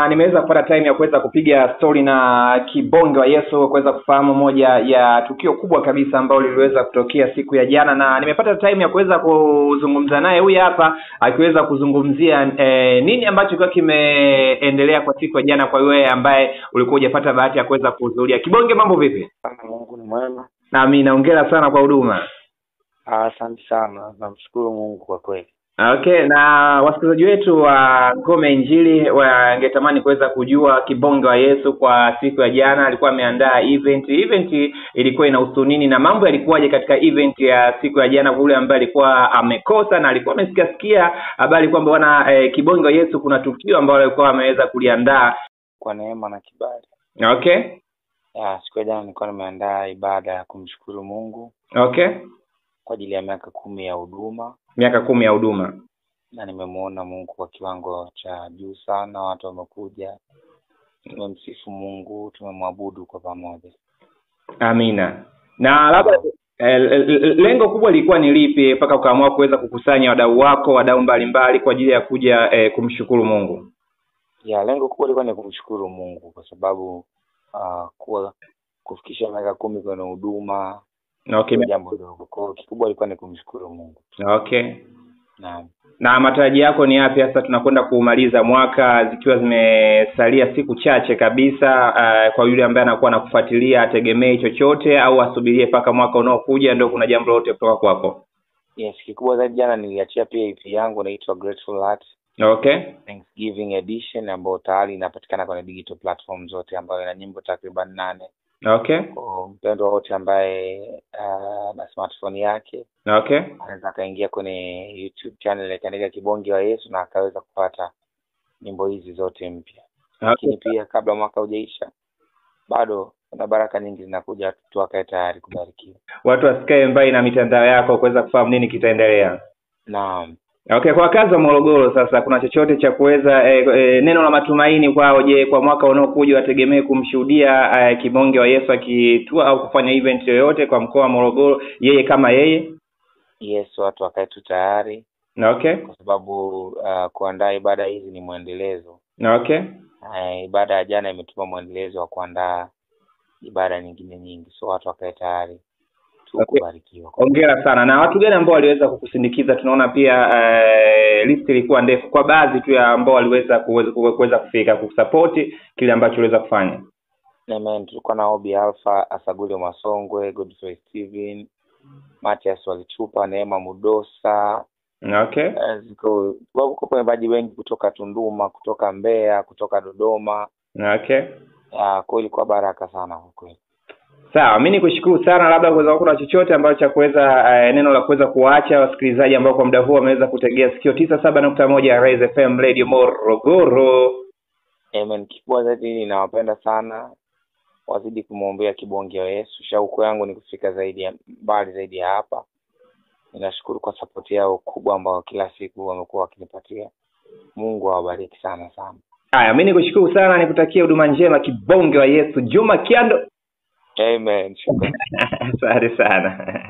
Nimeweza kupata time ya kuweza kupiga story na Kibonge wa Yesu, kuweza kufahamu moja ya tukio kubwa kabisa ambalo liliweza kutokea siku ya jana, na nimepata time ya kuweza kuzungumza naye. Huyu hapa akiweza kuzungumzia nini ambacho kwa kimeendelea kwa siku ya jana kwa wewe ambaye ulikuwa hujapata bahati ya kuweza kuhudhuria. Kibonge, mambo vipi? Mungu ni mwema. Na mimi naongera sana kwa huduma. Asante sana. Namshukuru Mungu kwa kweli. Okay, na wasikilizaji wetu wa Ngome Injili wangetamani kuweza kujua Kibonge wa Yesu kwa siku ya jana alikuwa ameandaa event ilikuwa inahusu nini na mambo yalikuwaje katika event ya siku ya jana, kwa yule ambaye alikuwa amekosa na alikuwa amesikia habari kwamba bwana Kibonge wa Yesu kuna tukio ambalo alikuwa ameweza kuliandaa kwa neema na kibali. Okay. Siku ya jana nilikuwa nimeandaa ibada ya kumshukuru Mungu. Okay. Kwa ajili ya miaka 10 ya huduma. Miaka 10 ya huduma. Na nimemuona Mungu kwa kiwango cha juu sana, watu wamekuja. Tumemsifu Mungu, tumemwabudu kwa pamoja. Amina. Na labda lengo kubwa lilikuwa ni lipi mpaka ukaamua kuweza kukusanya wadau mbalimbali kwa ajili ya kuja kumshukuru Mungu? Lengo kubwa lilikuwa ni kumshukuru Mungu kwa sababu kufikisha miaka 10 kwenye huduma. Okay. Jambo dogo. Kwa kikubwa ilikuwa ni kumshukuru Mungu. Okay. Naam. Na matarajio yako ni yapi sasa tunakwenda kumaliza mwaka zikiwa zimesalia siku chache kabisa? Kwa yule ambaye anakuwa anakufuatilia ategemee chochote au asubirie mpaka mwaka unaokuja ndio kuna jambo lolote kutoka kwako? Yes, kikubwa zaidi jana niliachia pia EP yangu inaitwa Grateful Heart. Okay. Thanksgiving edition ambayo tayari inapatikana kwenye digital platform zote, ambayo ina nyimbo takriban 8. Okay. Mpendo wote ambaye na smartphone yake. Okay. Anaweza kaingia kwenye YouTube channel akaandika Kibonge wa Yesu na akaweza kupata nyimbo hizi zote mpya. Okay. Lakini pia kabla mwaka hujaisha bado kuna baraka nyingi zinakuja, tuwakae tayari kubarikiwa. Watu wasikae mbali na mitandao yako kuweza kufahamu nini kitaendelea. Naam. Okay, kwa wakazi wa Morogoro sasa kuna chochote cha kuweza neno la matumaini kwao? Je, kwa mwaka unaokuja wategemee kumshuhudia Kibonge wa Yesu akitua au kufanya event yoyote kwa mkoa wa Morogoro yeye kama yeye? Yes, watu wakae tu tayari. Okay. Kwa sababu kuandaa ibada hizi ni muendelezo. Okay. Ibada ya jana imetupa muendelezo wa kuandaa ibada nyingine nyingi. So watu wakae tayari. Tukubarikiwa. Hongera sana. Na watu gani ambao waliweza kukusindikiza? Tunaona pia list ilikuwa ndefu, kwa baadhi tu ya ambao waliweza kuweza kufika kusupport kile ambacho uliweza kufanya. Amen. Tulikuwa na Obi Alpha, Asagule Masongwe, Godfrey Steven, Matias Walichupa, Neema Mudosa. Okay. Wako waimbaji wengi kutoka Tunduma, kutoka Mbeya, kutoka Dodoma. Okay. Kwa ilikuwa baraka sana kwa kweli. Sawa, mimi nikushukuru sana. Labda kuweza kuna chochote ambacho cha kuweza neno la kuweza kuacha wasikilizaji ambao kwa muda huu wameweza kutegea sikio 97.1 ya Rise FM Radio Morogoro. Amen. Kikubwa zaidi ninawapenda sana. Wazidi kumwombea Kibonge wa Yesu. Shauku yangu ni kufika mbali zaidi ya hapa. Ninashukuru kwa support yao kubwa ambao kila siku wamekuwa wakinipatia. Mungu awabariki sana sana. Haya, mimi nikushukuru sana, nikutakia huduma njema Kibonge wa Yesu. Juma Kiando. Amen. Asante sana.